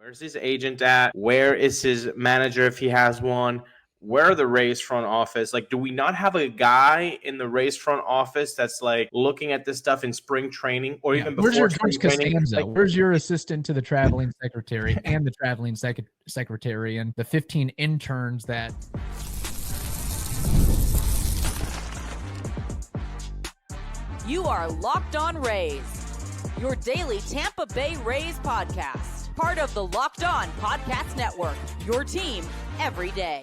Where's his agent at? Where is his manager if he has one? Where are the Rays front office? Like, do we not have a guy in the Rays front office that's like looking at this stuff in spring training or even Where's before your spring George training? Costanza? Where's your assistant to the traveling secretary and the traveling secretary and the 15 interns that... You are Locked On Rays, your daily Tampa Bay Rays podcast. Part of the Locked On Podcast Network, your team every day.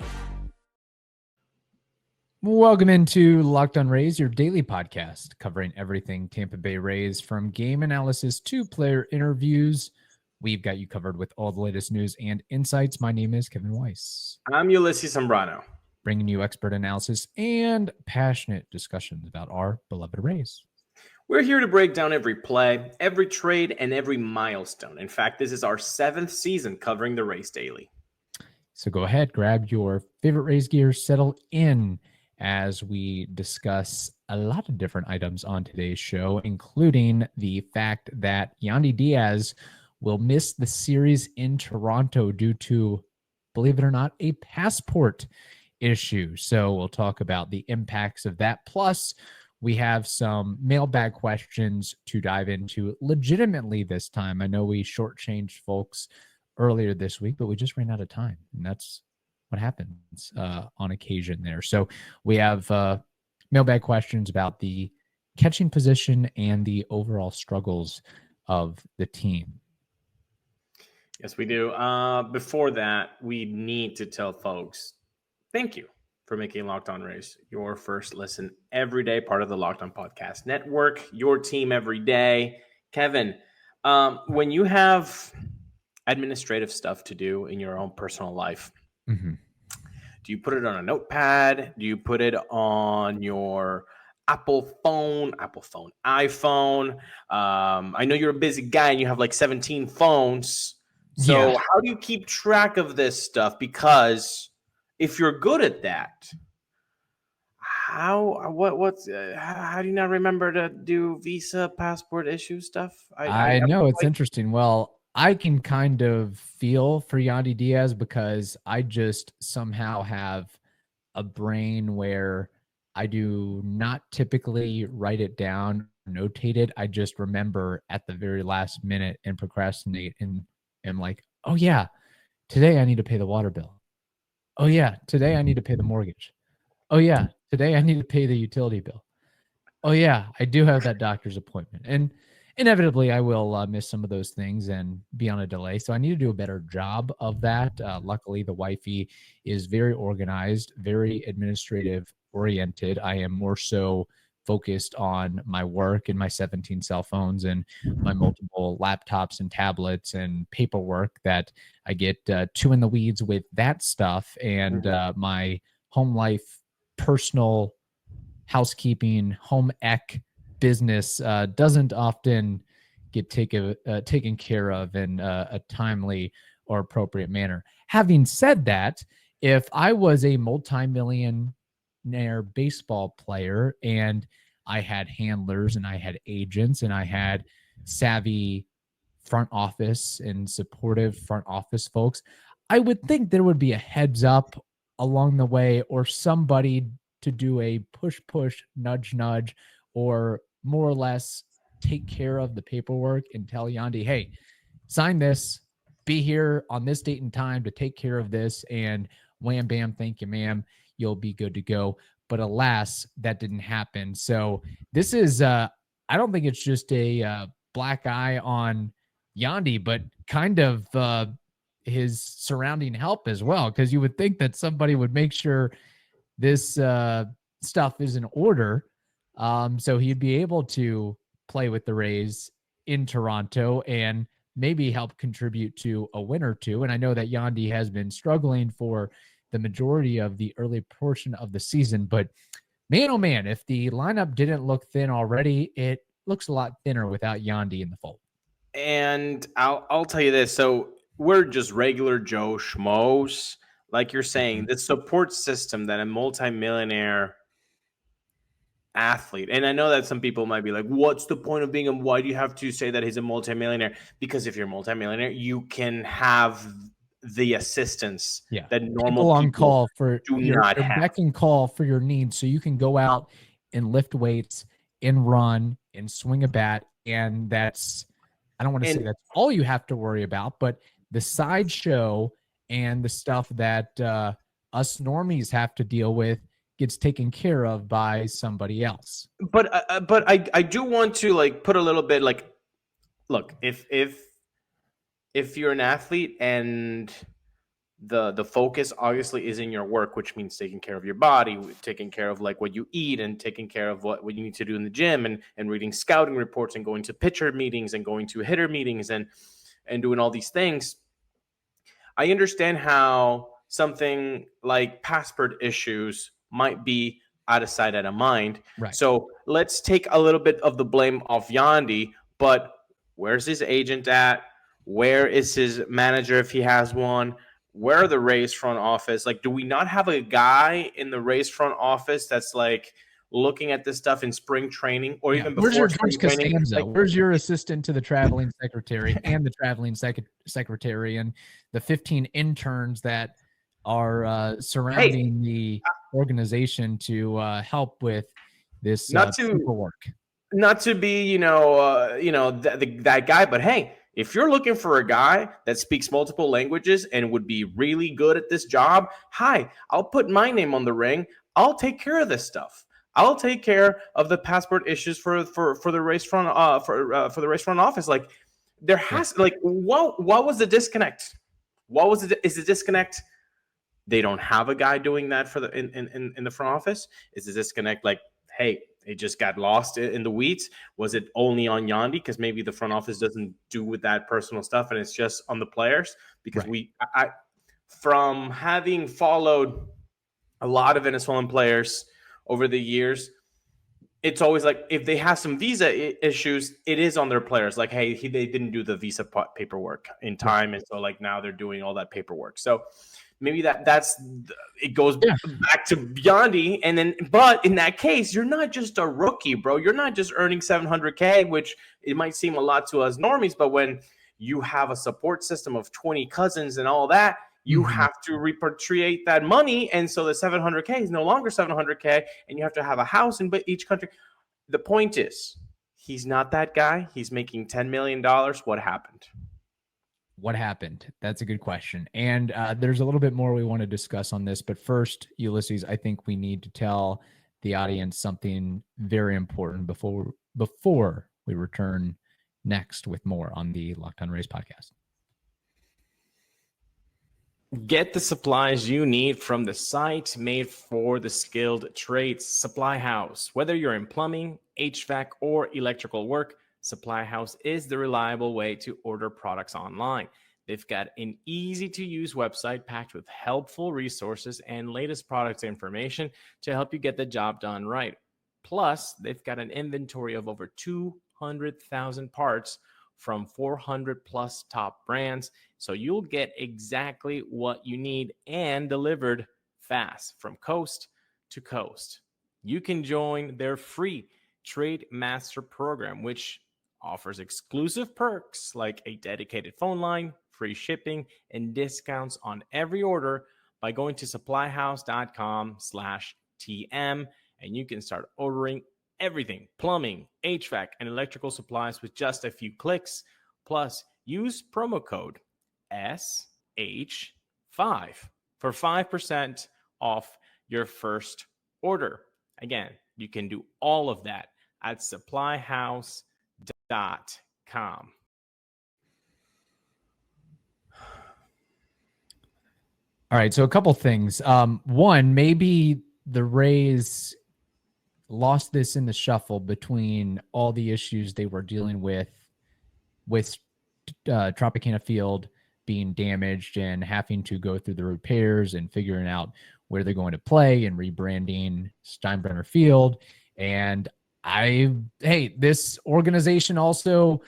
Welcome into Locked On Rays, your daily podcast covering everything Tampa Bay Rays, from game analysis to player interviews. We've got you covered with all the latest news and insights. My name is Kevin Weiss. I'm Ulises Sambrano, bringing you expert analysis and passionate discussions about our beloved Rays. We're here to break down every play, every trade, and every milestone. In fact, this is our 7th season covering the Rays daily. So go ahead, grab your favorite Rays gear, settle in as we discuss a lot of different items on today's show, including the fact that Yandy Diaz will miss the series in Toronto due to, believe it or not, a passport issue. So we'll talk about the impacts of that. Plus, we have some mailbag questions to dive into legitimately this time. I know we shortchanged folks earlier this week, but we just ran out of time, and that's what happens on occasion there. So we have mailbag questions about the catching position and the overall struggles of the team. Yes, we do. Before that, we need to tell folks, thank you for making Locked On Rays your first listen every day, part of the Locked On Podcast Network, your team every day. Kevin, when you have administrative stuff to do in your own personal life, do you put it on a notepad? Do you put it on your Apple phone, iPhone? I know you're a busy guy and you have like 17 phones. So how do you keep track of this stuff? Because if you're good at that, how do you not remember to do visa, passport issue stuff? I know it's interesting. Well, I can kind of feel for Yandy Diaz because I just somehow have a brain where I do not typically write it down, notate it. I just remember at the very last minute and procrastinate and am like, oh yeah, today I need to pay the water bill. Oh yeah, today I need to pay the mortgage. Oh yeah, today I need to pay the utility bill. Oh yeah, I do have that doctor's appointment. And inevitably I will miss some of those things and be on a delay. So I need to do a better job of that. Luckily, the wifey is very organized, very administrative oriented. I am more so focused on my work and my 17 cell phones and my multiple laptops and tablets and paperwork that I get too in the weeds with that stuff. And my home life, personal housekeeping, home ec business doesn't often get taken care of in a timely or appropriate manner. Having said that, if I was a multi-millionaire baseball player and I had handlers and I had agents and I had savvy front office and supportive front office folks, I would think there would be a heads up along the way or somebody to do a push, nudge, or more or less take care of the paperwork and tell Yandy, hey, sign this, be here on this date and time to take care of this, and wham, bam, thank you, ma'am, you'll be good to go. But alas, that didn't happen. So this is, I don't think it's just a black eye on Yandy, but kind of his surrounding help as well, because you would think that somebody would make sure this stuff is in order, so he'd be able to play with the Rays in Toronto and maybe help contribute to a win or two. And I know that Yandy has been struggling for the majority of the early portion of the season, but man, oh man, if the lineup didn't look thin already, it looks a lot thinner without Yandy in the fold. And I'll tell you this. So we're just regular Joe Schmoes. Like you're saying, the support system that a multimillionaire athlete, and I know that some people might be like, what's the point of being why do you have to say that he's a multimillionaire? Because if you're a multimillionaire, you can have the assistance that normal on call for do your not have. beck and call for your needs, so you can go out and lift weights and run and swing a bat, and that's, I don't want to say that's all you have to worry about, but the sideshow and the stuff that us normies have to deal with gets taken care of by somebody else. But I do want to like put a little bit like, look, if you're an athlete and the focus obviously is in your work, which means taking care of your body, taking care of like what you eat, and taking care of what you need to do in the gym, and reading scouting reports, and going to pitcher meetings, and going to hitter meetings, and doing all these things. I understand how something like passport issues might be out of sight, out of mind. Right. So let's take a little bit of the blame off Yandy, but where's his agent at? Where is his manager if he has one? Where are the Rays front office? Like, do we not have a guy in the Rays front office that's like looking at this stuff in spring training, or even before? Where's your spring George training? Costanza? Where's your assistant to the traveling secretary and the traveling secretary and the 15 interns that are surrounding the organization to help with this paperwork? Not to be, that guy, but hey, if you're looking for a guy that speaks multiple languages and would be really good at this job, hi, I'll put my name on the ring. I'll take care of this stuff. I'll take care of the passport issues for the Rays front for the Rays front office. Like, there has like what was the disconnect? What was it? Is the disconnect? They don't have a guy doing that for the in the front office. Is the disconnect like, hey, it just got lost in the weeds? Was it only on Yandy because maybe the front office doesn't do with that personal stuff and it's just on the players? Because I from having followed a lot of Venezuelan players over the years, it's always like if they have some visa issues, it is on their players. Like, hey, they didn't do the visa paperwork in time, and so like now they're doing all that paperwork. So maybe that's it goes back to Yandy, and then but in that case, you're not just a rookie, bro. You're not just earning $700K, which it might seem a lot to us normies, but when you have a support system of 20 cousins and all that, you have to repatriate that money, and so the $700K is no longer $700K, and you have to have a house in each country. The point is, he's not that guy. He's making $10 million. What happened? What happened? That's a good question. And there's a little bit more we want to discuss on this. But first, Ulises, I think we need to tell the audience something very important before we return next with more on the Locked On Rays podcast. Get the supplies you need from the site made for the skilled trades, Supply House. Whether you're in plumbing, HVAC, or electrical work, Supply House is the reliable way to order products online. They've got an easy-to-use website packed with helpful resources and latest products information to help you get the job done right. Plus, they've got an inventory of over 200,000 parts from 400 plus top brands, so you'll get exactly what you need and delivered fast from coast to coast. You can join their free Trade Master program, which offers exclusive perks like a dedicated phone line, free shipping, and discounts on every order by going to supplyhouse.com/TM, and you can start ordering everything, plumbing, HVAC, and electrical supplies with just a few clicks. Plus, use promo code SH5 for 5% off your first order. Again, you can do all of that at supplyhouse.com. All right, so a couple things. One, maybe the Rays lost this in the shuffle between all the issues they were dealing with Tropicana Field being damaged and having to go through the repairs and figuring out where they're going to play and rebranding Steinbrenner Field. And this organization also,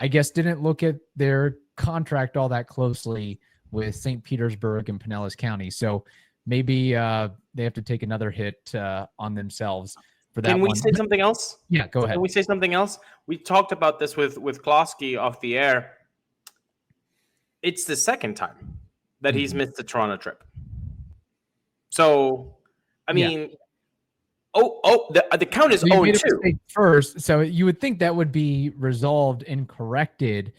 I guess, didn't look at their contract all that closely with St. Petersburg and Pinellas County. So maybe they have to take another hit on themselves for that Can we one. say something else? Yeah, go ahead. Can we say something else? We talked about this with Klosky off the air. It's the second time that he's missed the Toronto trip. So, I mean, the count is 0-2 first. So you would think that would be resolved and corrected.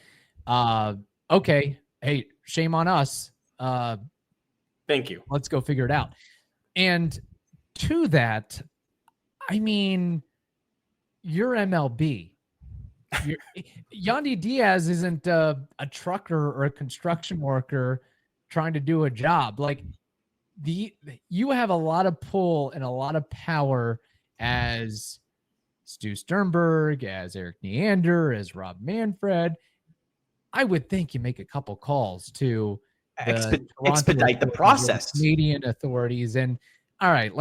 Okay, hey, shame on us. Thank you. Let's go figure it out. And to that, I mean, you're MLB. Yandy Diaz isn't a trucker or a construction worker trying to do a job. Like, you have a lot of pull and a lot of power as Stu Sternberg, as Eric Neander, as Rob Manfred. I would think you make a couple calls to expedite the process, Canadian authorities, and all right,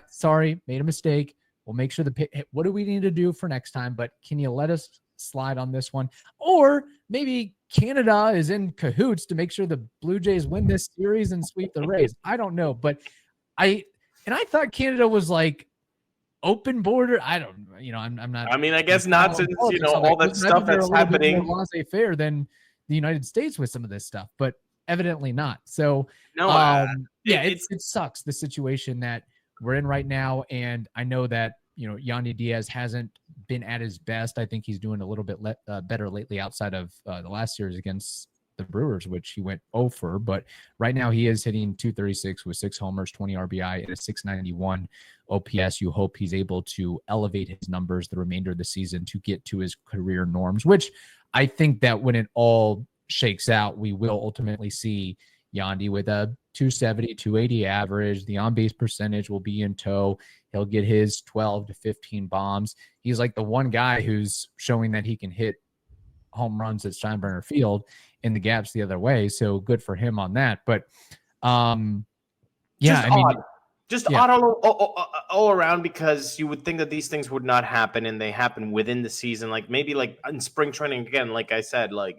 sorry, made a mistake. We'll make sure what do we need to do for next time? But can you let us slide on this one? Or maybe Canada is in cahoots to make sure the Blue Jays win this series and sweep the Rays. I don't know, but I thought Canada was like open border. I don't, I'm not. I mean, I guess not, since all that stuff that's happening. More laissez-faire than the United States with some of this stuff, but evidently not. So it sucks, the situation that we're in right now. And I know that, Yandy Diaz hasn't been at his best. I think he's doing a little bit better lately outside of the last series against the Brewers, which he went 0 for. But right now he is hitting .236 with 6 homers, 20 RBI, and a .691 OPS. You hope he's able to elevate his numbers the remainder of the season to get to his career norms, which I think that when it all shakes out, we will ultimately see Yandy with a 270, 280 average. The on-base percentage will be in tow. He'll get his 12 to 15 bombs. He's like the one guy who's showing that he can hit home runs at Steinbrenner Field in the gaps the other way. So good for him on that. But odd all around, because you would think that these things would not happen, and they happen within the season. Like maybe like in spring training again, like I said, like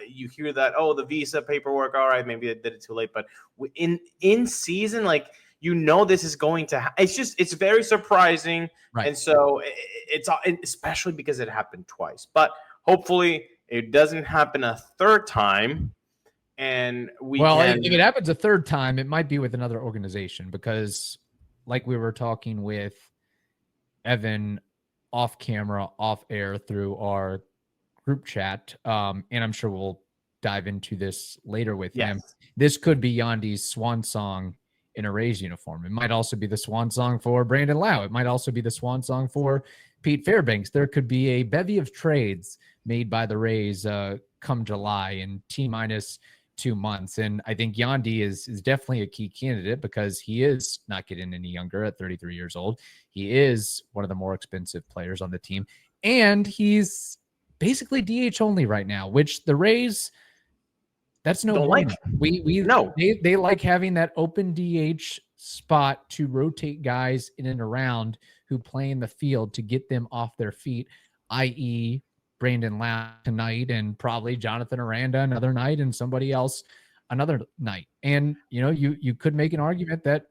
you hear that, the visa paperwork, all right, maybe they did it too late, but in season, like, this is going to it's very surprising. Right. And so it's especially because it happened twice, but hopefully it doesn't happen a third time. And if it happens a third time, it might be with another organization, because like we were talking with Evan off camera, off air through our group chat, and I'm sure we'll dive into this later with him. This could be Yandy's swan song in a Rays uniform. It might also be the swan song for Brandon Lau. It might also be the swan song for Pete Fairbanks. There could be a bevy of trades made by the Rays come July in T-minus 2 months. And I think Yandy is definitely a key candidate, because he is not getting any younger at 33 years old. He is one of the more expensive players on the team, and he's basically DH only right now, which the Rays, that's no one. They like having that open DH spot to rotate guys in and around who play in the field to get them off their feet, i.e. Brandon Lau tonight, and probably Jonathan Aranda another night, and somebody else another night. And you could make an argument that,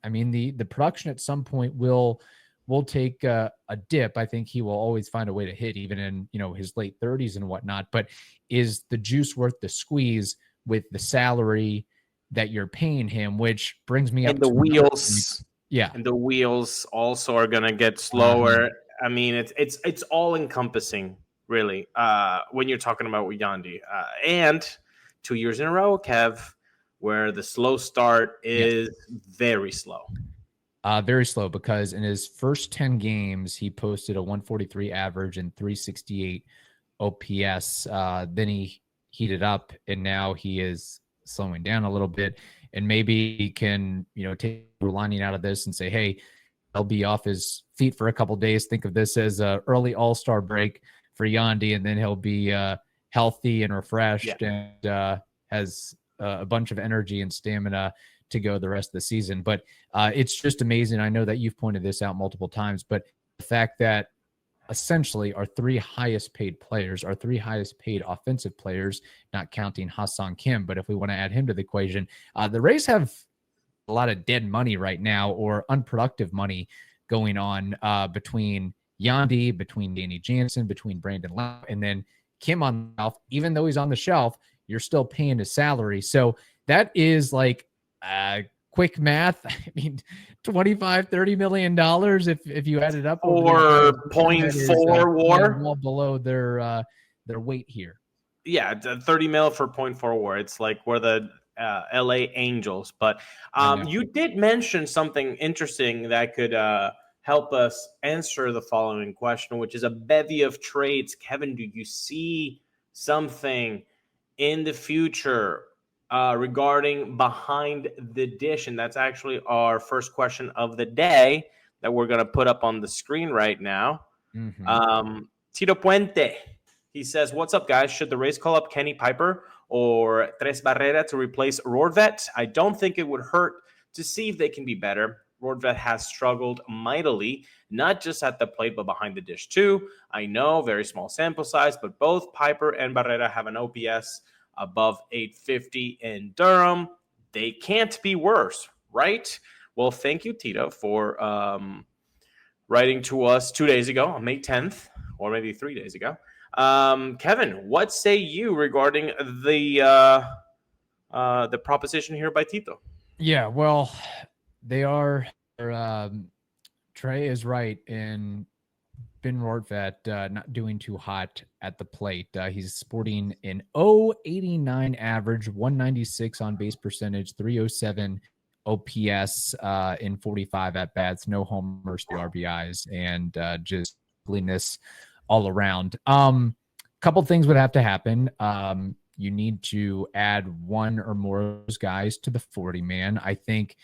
I mean, the production at some point will take a dip. I think he will always find a way to hit, even in his late 30s and whatnot. But is the juice worth the squeeze with the salary that you're paying him? Which brings me up to the wheels. Yeah, and the wheels also are gonna get slower. I mean, it's all encompassing, really, when you're talking about Yandy. And 2 years in a row, Kev, where the slow start is very slow. Very slow, because in his first 10 games, he posted a 143 average and 368 OPS. Then he heated up, and now he is slowing down a little bit. And maybe he can, take a lining out of this and say, hey, he'll be off his feet for a couple of days. Think of this as an early all-star break for Yandy, and then he'll be healthy and refreshed and has a bunch of energy and stamina to go the rest of the season. But it's just amazing. I know that you've pointed this out multiple times, but the fact that essentially our 3 highest paid players, our 3 highest paid offensive players, not counting Ha-Seong Kim, but if we want to add him to the equation, the Rays have a lot of dead money right now, or unproductive money, going on between Yandy, between Danny Jansen, between Brandon Lau, and then Kim on the shelf. Even though he's on the shelf, you're still paying his salary. So that is like quick math. I mean, $25-30 million if you add it up or 0.4 WAR, well below their weight here. Yeah, 30 mil for 0.4 WAR. It's like we're the LA Angels. But you did mention something interesting that could help us answer the following question, which is a bevy of trades. Kevin, do you see something in the future regarding behind the dish? And that's actually our first question of the day that we're going to put up on the screen right now. Tito Puente, he says, what's up, guys? Should the Rays call up Kenny Piper or Tres Barrera to replace Rortvedt? I don't think it would hurt to see if they can be better. Rortvedt has struggled mightily, not just at the plate, but behind the dish too. I know, very small sample size, but both Piper and Barrera have an OPS above 850 in Durham. They can't be worse, right? Well, thank you, Tito, for writing to us 2 days ago on May 10th, or maybe 3 days ago. Kevin, what say you regarding the proposition here by Tito? Yeah, well, Trey is right in Ben Rortvet not doing too hot at the plate. He's sporting an 0.89 average, 196 on base percentage, 307 OPS in 45 at bats, no homers, 3 RBIs, and just cleanness all around. Couple things would have to happen. You need to add one or more of those guys to the 40-man. I think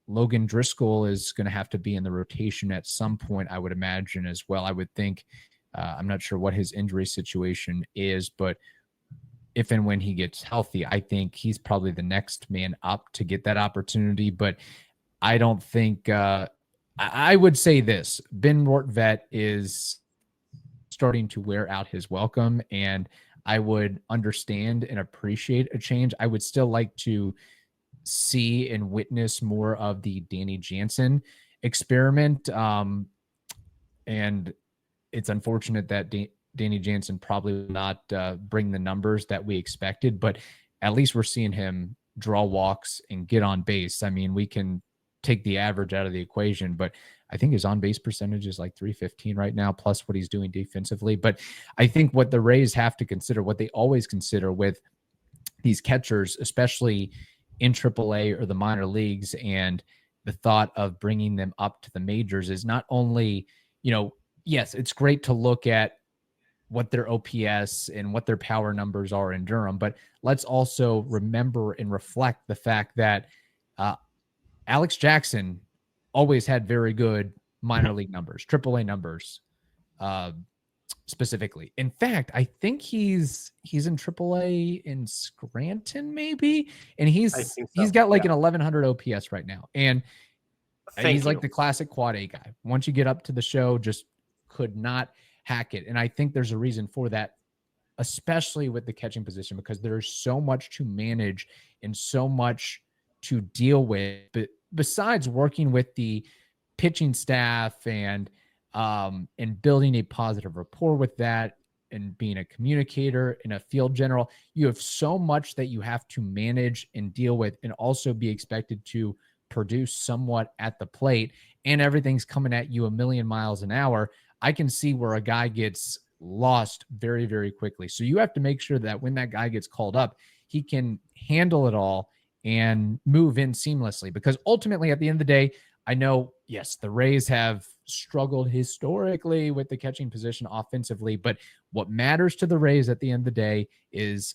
Logan Driscoll is going to have to be in the rotation at some point, I would imagine, as well. I would think, I'm not sure what his injury situation is, but if and when he gets healthy, I think he's probably the next man up to get that opportunity. But I don't think, I would say this, Ben Rortvet is starting to wear out his welcome, and I would understand and appreciate a change. I would still like to see and witness more of the Danny Jansen experiment. And it's unfortunate that Danny Jansen probably will not bring the numbers that we expected, but at least we're seeing him draw walks and get on base. I mean, we can take the average out of the equation, but I think his on-base percentage is like 315 right now, plus what he's doing defensively. But I think what the Rays have to consider, what they always consider with these catchers, especially in AAA or the minor leagues, and the thought of bringing them up to the majors is not only, yes, it's great to look at what their OPS and what their power numbers are in Durham, but let's also remember and reflect the fact that Alex Jackson always had very good minor league numbers, AAA numbers, specifically. In fact, I think he's in AAA in Scranton, maybe, and he's got like an 1100 OPS right now, and he's like the classic quad A guy. Once you get up to the show, just could not hack it, and I think there's a reason for that, especially with the catching position, because there's so much to manage and so much to deal with. But besides working with the pitching staff and building a positive rapport with that, and being a communicator and a field general, you have so much that you have to manage and deal with, and also be expected to produce somewhat at the plate, and everything's coming at you a million miles an hour. I can see where a guy gets lost very, very quickly. So you have to make sure that when that guy gets called up, he can handle it all and move in seamlessly, because ultimately at the end of the day, I know, yes, the Rays have struggled historically with the catching position offensively, but what matters to the Rays at the end of the day is,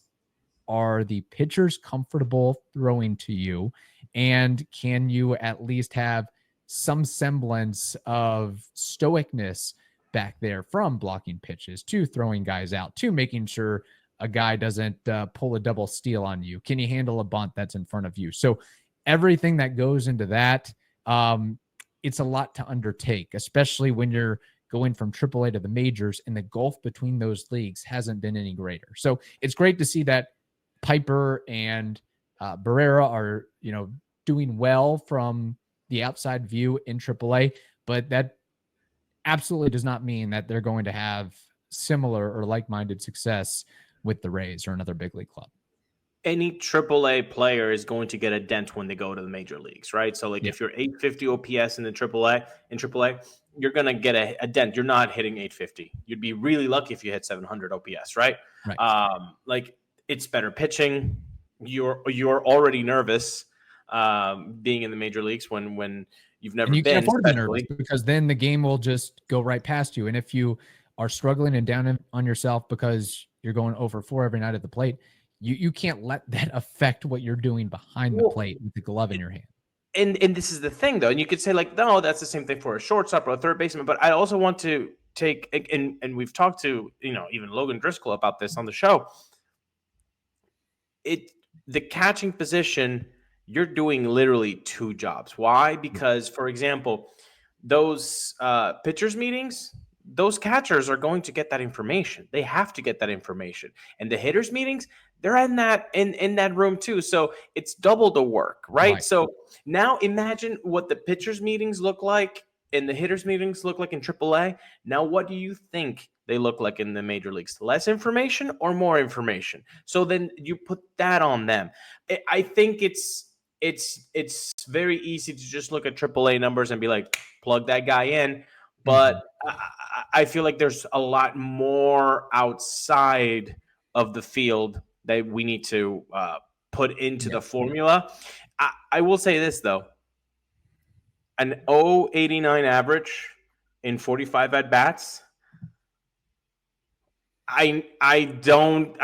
are the pitchers comfortable throwing to you? And can you at least have some semblance of stoicness back there, from blocking pitches to throwing guys out to making sure a guy doesn't pull a double steal on you? Can you handle a bunt that's in front of you? So everything that goes into that, it's a lot to undertake, especially when you're going from AAA to the majors, and the gulf between those leagues hasn't been any greater. So it's great to see that Piper and Barrera are, doing well from the outside view in AAA, but that absolutely does not mean that they're going to have similar or like-minded success with the Rays or another big league club. Any AAA player is going to get a dent when they go to the major leagues, right? So like if you're 850 OPS in the AAA, you're going to get a dent. You're not hitting 850. You'd be really lucky if you hit 700 OPS, right? Like it's better pitching. You're already nervous being in the major leagues when you've never been. Can't afford to be nervous because then the game will just go right past you. And if you are struggling and down on yourself because you're going over 4 every night at the plate, you can't let that affect what you're doing behind the plate with the glove in your hand. And this is the thing, though. And you could say, like, no, that's the same thing for a shortstop or a third baseman. But I also want to take, and we've talked to, even Logan Driscoll about this on the show. The catching position, you're doing literally 2 jobs. Why? Because, for example, those pitchers meetings, those catchers are going to get that information. They have to get that information. And the hitters meetings, they're in that room too. So it's double the work, right? So now imagine what the pitchers meetings look like and the hitters meetings look like in AAA. Now, what do you think they look like in the major leagues? Less information or more information? So then you put that on them. I think it's very easy to just look at AAA numbers and be like, plug that guy in. But I feel like there's a lot more outside of the field that we need to put into the formula. I will say this, though. An 0.89 average in 45 at-bats, I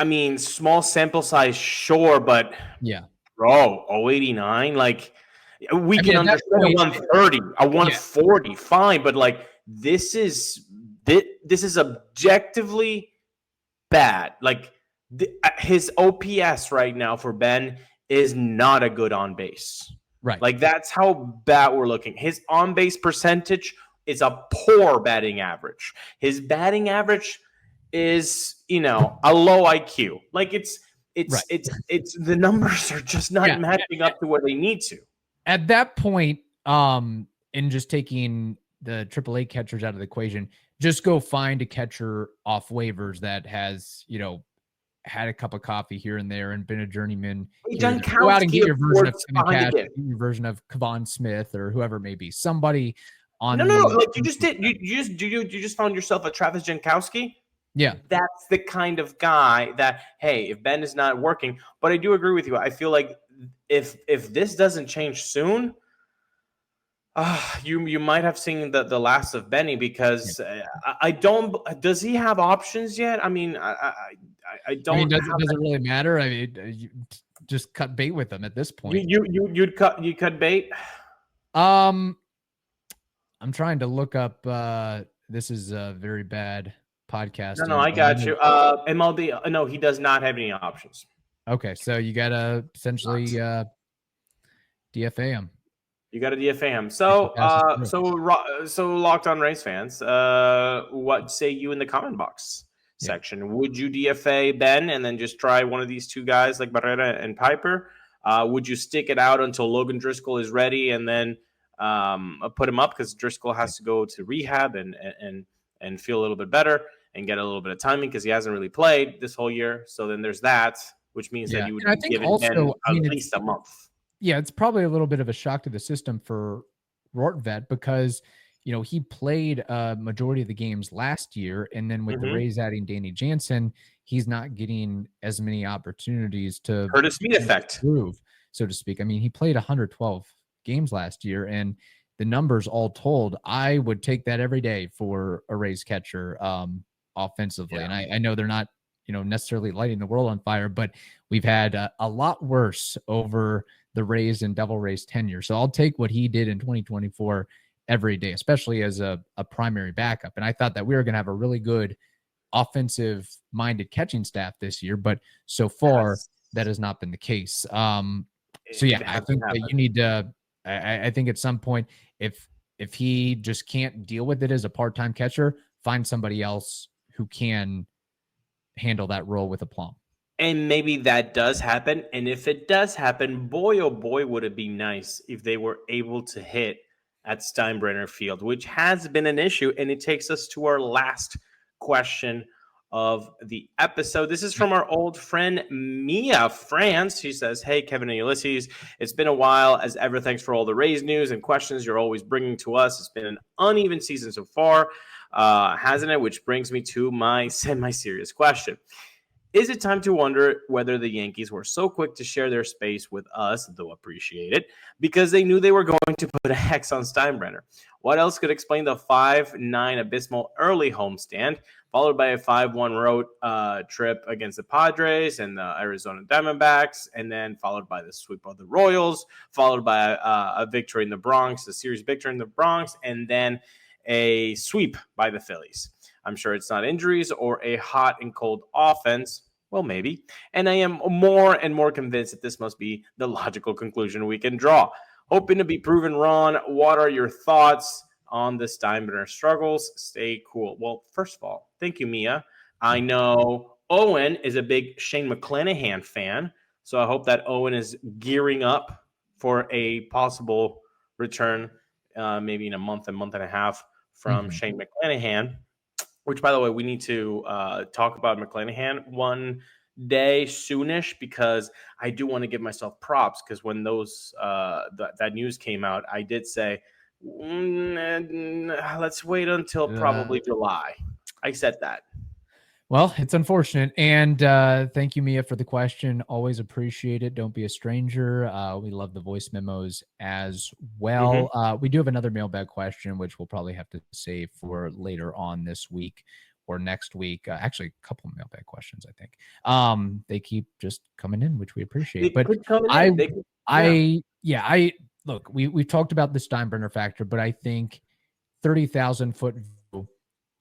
mean, small sample size, sure, but bro, 0.89, like we can understand a 130, a 140, fine, but like this is objectively bad. Like his OPS right now for Ben is not a good on base. Right. Like that's how bad we're looking. His on base percentage is a poor batting average. His batting average is, a low IQ. Like it's the numbers are just not matching up to where they need to. At that point, in just taking the AAA catchers out of the equation, just go find a catcher off waivers that has, had a cup of coffee here and there and been a journeyman. Go out and get your version of Tim Cash, your version of Kevon Smith or whoever it may be. Somebody on no. Like you just did. You just found yourself a Travis Jankowski. Yeah, that's the kind of guy that, hey, if Ben is not working, but I do agree with you. I feel like if this doesn't change soon, you might have seen the last of Benny because I don't. Does he have options yet? I mean, I don't. I mean, does it really matter? I mean, you just cut bait with them at this point. You'd cut bait. I'm trying to look up. This is a very bad podcast. No, I got you. MLB. No, he does not have any options. Okay, so you gotta essentially DFA him. You got to DFA him. So Locked On Rays fans, what say you in the comment box section? Would you DFA Ben and then just try one of these 2 guys like Barrera and Piper? Would you stick it out until Logan Driscoll is ready and then put him up because Driscoll has to go to rehab and feel a little bit better and get a little bit of timing because he hasn't really played this whole year. So then there's that, which means that you would give it Ben at least a month. Yeah, it's probably a little bit of a shock to the system for Rortvedt because, he played a majority of the games last year. And then with the Rays adding Danny Jansen, he's not getting as many opportunities to Curtis Mead effect, prove, so to speak. I mean, he played 112 games last year, and the numbers all told, I would take that every day for a Rays catcher offensively. Yeah. And I know they're not, necessarily lighting the world on fire, but we've had a lot worse over the Rays and Devil Rays tenure. So I'll take what he did in 2024 every day, especially as a primary backup. And I thought that we were going to have a really good offensive minded catching staff this year, but so far that has not been the case. I think that you need to, I think at some point, if he just can't deal with it as a part-time catcher, find somebody else who can handle that role with aplomb. And maybe that does happen. And if it does happen, boy, oh boy, would it be nice if they were able to hit at Steinbrenner Field, which has been an issue. And it takes us to our last question of the episode. This is from our old friend Mia France. She says, "Hey, Kevin and Ulysses, it's been a while as ever. Thanks for all the Rays news and questions you're always bringing to us. It's been an uneven season so far, hasn't it? Which brings me to my semi-serious question. Is it time to wonder whether the Yankees were so quick to share their space with us, though appreciated, because they knew they were going to put a hex on Steinbrenner? What else could explain the 5-9 abysmal early homestand, followed by a 5-1 road trip against the Padres and the Arizona Diamondbacks, and then followed by the sweep of the Royals, followed by a victory in the Bronx, a series victory in the Bronx, and then a sweep by the Phillies? I'm sure it's not injuries or a hot and cold offense. Well, maybe. And I am more and more convinced that this must be the logical conclusion we can draw. Hoping to be proven wrong. What are your thoughts on the Steinbrenner struggles? Stay cool. Well, first of all, thank you, Mia. I know Owen is a big Shane McClanahan fan, so I hope that Owen is gearing up for a possible return, maybe in a month and a half from Shane McClanahan. Which, by the way, we need to talk about McClanahan one day soonish, because I do want to give myself props, because when those that news came out, I did say, let's wait until probably July. I said that. Well, it's unfortunate. And thank you, Mia, for the question. Always appreciate it. Don't be a stranger. We love the voice memos as well. We do have another mailbag question, which we'll probably have to save for later on this week or next week. Actually, a couple of mailbag questions, I think. They keep just coming in, which we appreciate. But look, we've talked about the Steinbrenner factor, but I think 30,000 foot view,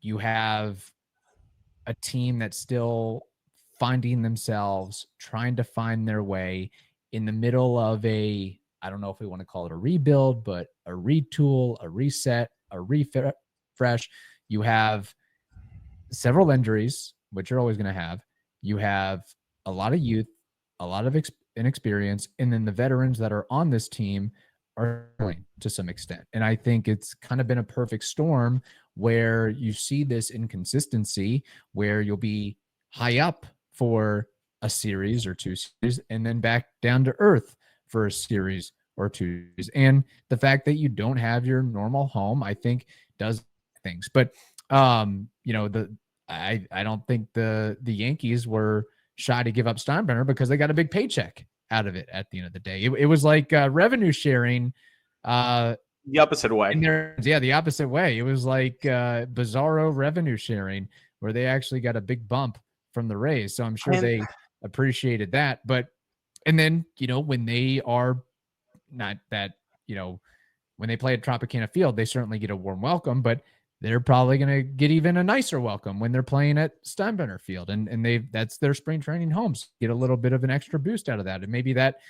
you have a team that's still finding themselves, trying to find their way in the middle of I don't know if we want to call it a rebuild, but a retool, a reset, a refresh. You have several injuries, which you're always going to have. You have a lot of youth, a lot of inexperience, and then the veterans that are on this team are to some extent. And I think it's kind of been a perfect storm where you see this inconsistency where you'll be high up for a series or two series and then back down to earth for a series or two. And the fact that you don't have your normal home, I think, does things. But I don't think the Yankees were shy to give up Steinbrenner because they got a big paycheck out of it at the end of the day. It was like revenue sharing. The opposite way. The opposite way. It was like bizarro revenue sharing where they actually got a big bump from the Rays. So I'm sure they appreciated that. But, and then, when they are not that, when they play at Tropicana Field, they certainly get a warm welcome, but they're probably going to get even a nicer welcome when they're playing at Steinbrenner Field. And that's their spring training homes. Get a little bit of an extra boost out of that. And maybe that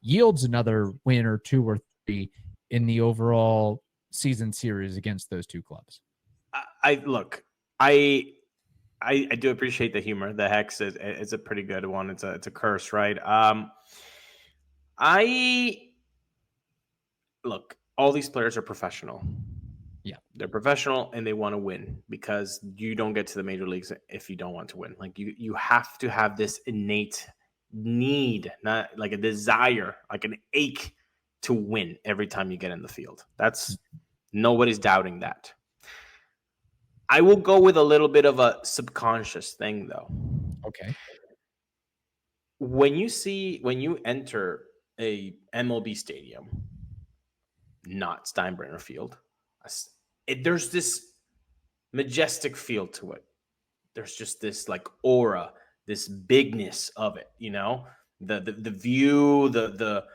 yields another win or two or three in the overall season series against those two clubs. I do appreciate the humor. The hex is a pretty good one. It's a curse, right? All these players are professional. Yeah, they're professional and they want to win, because you don't get to the major leagues if you don't want to win. Like you have to have this innate need, not like a desire, like an ache to win every time you get in the field. That's nobody's doubting that. I will go with a little bit of a subconscious thing though. Okay. When you enter a MLB stadium, not Steinbrenner Field, there's this majestic feel to it. There's just this like aura, this bigness of it, the view, the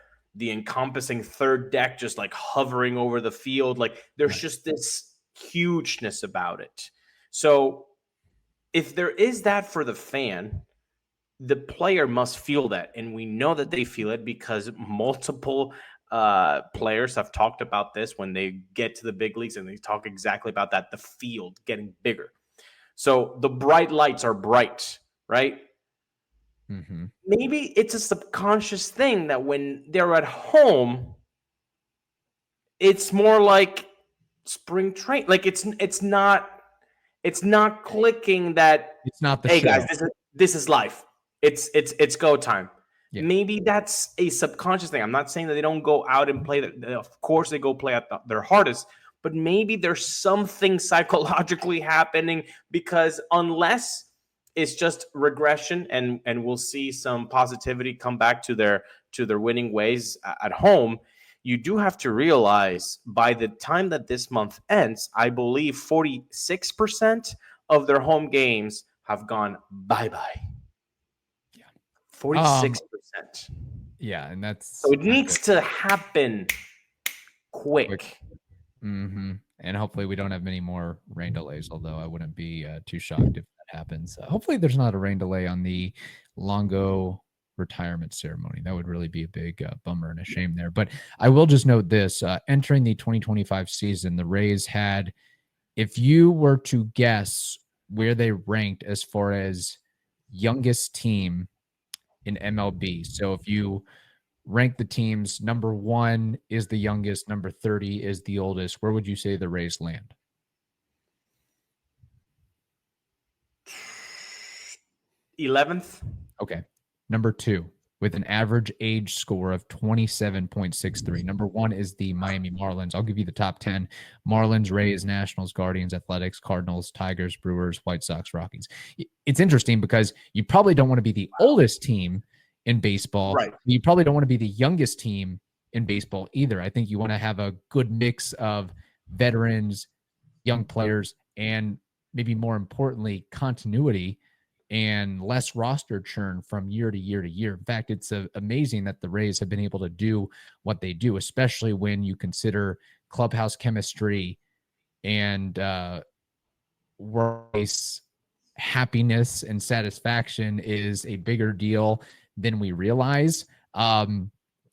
encompassing third deck just like hovering over the field. Like there's just this hugeness about it. So if there is that for the fan, the player must feel that. And we know that they feel it because multiple players have talked about this when they get to the big leagues, and they talk exactly about that, the field getting bigger. So the bright lights are bright, right? Maybe it's a subconscious thing that when they're at home, it's more like spring train. Like it's not clicking that It's not the hey show. guys, this is life. It's go time. Yeah. Maybe that's a subconscious thing. I'm not saying that they don't go out and play. Of course, they go play at their hardest, but maybe there's something psychologically happening, because unless it's just regression and we'll see some positivity come back to their winning ways at home, you do have to realize by the time that this month ends, I believe 46% of their home games have gone bye-bye. Yeah. 46%. Yeah, and that's so it needs to happen quick. And hopefully we don't have many more rain delays, although I wouldn't be too shocked if that happens. Hopefully there's not a rain delay on the Longo retirement ceremony. That would really be a big bummer and a shame there. But I will just note this, entering the 2025 season, the Rays had, if you were to guess where they ranked as far as youngest team in MLB. So if you rank the teams, number 1 is the youngest, number 30 is the oldest, where would you say the Rays land? 11th. Okay. Number 2, with an average age score of 27.63. Number 1 is the Miami Marlins. I'll give you the top 10. Marlins, Rays, Nationals, Guardians, Athletics, Cardinals, Tigers, Brewers, White Sox, Rockies. It's interesting because you probably don't want to be the oldest team in baseball. Right. You probably don't want to be the youngest team in baseball either. I think you want to have a good mix of veterans, young players, and maybe more importantly, continuity and less roster churn from year to year to year. In fact, it's amazing that the Rays have been able to do what they do, especially when you consider clubhouse chemistry and Rays happiness and satisfaction is a bigger deal than we realize.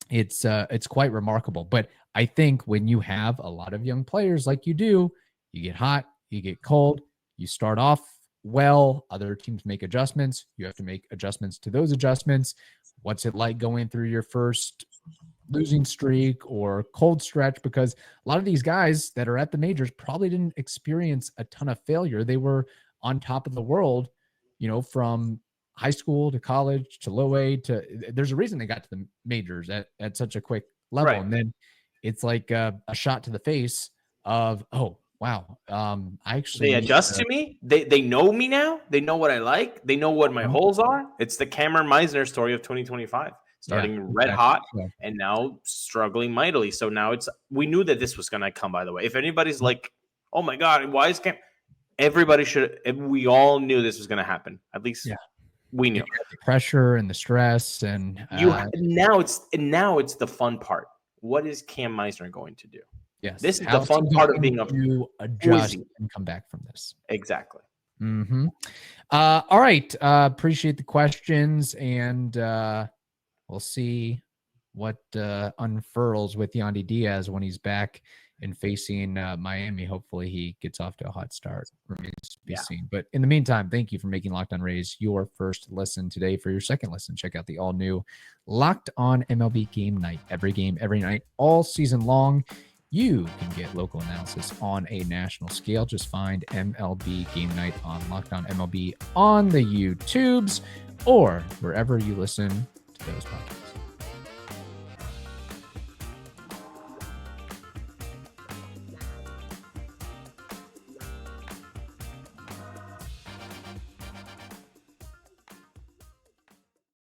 It's quite remarkable. But I think when you have a lot of young players like you do, you get hot, you get cold, you start off well, other teams make adjustments. You have to make adjustments to those adjustments. What's it like going through your first losing streak or cold stretch? Because a lot of these guys that are at the majors probably didn't experience a ton of failure. They were on top of the world, from high school to college to low A to, there's a reason they got to the majors at such a quick level. Right. And then it's like a shot to the face of, oh, wow. I actually they adjust to me. They know me now. They know what I like. They know what my holes are. It's the Cameron Meisner story of 2025, starting red hot and now struggling mightily. So now we knew that this was going to come, by the way. If anybody's like, oh my God, why is Cam? We all knew this was going to happen. At least we knew. The pressure and the stress and now it's the fun part. What is Cam Meisner going to do? Yes. This is the fun part of being to adjust and come back from this. Exactly. All right. Appreciate the questions, and we'll see what unfurls with Yandy Diaz when he's back and facing Miami. Hopefully he gets off to a hot start. Remains to be seen. But in the meantime, thank you for making Locked On Rays your first listen today. For your second listen, check out the all-new Locked On MLB Game Night. Every game, every night, all season long. You can get local analysis on a national scale. Just find MLB Game Night on Locked On MLB on the YouTubes or wherever you listen to those podcasts.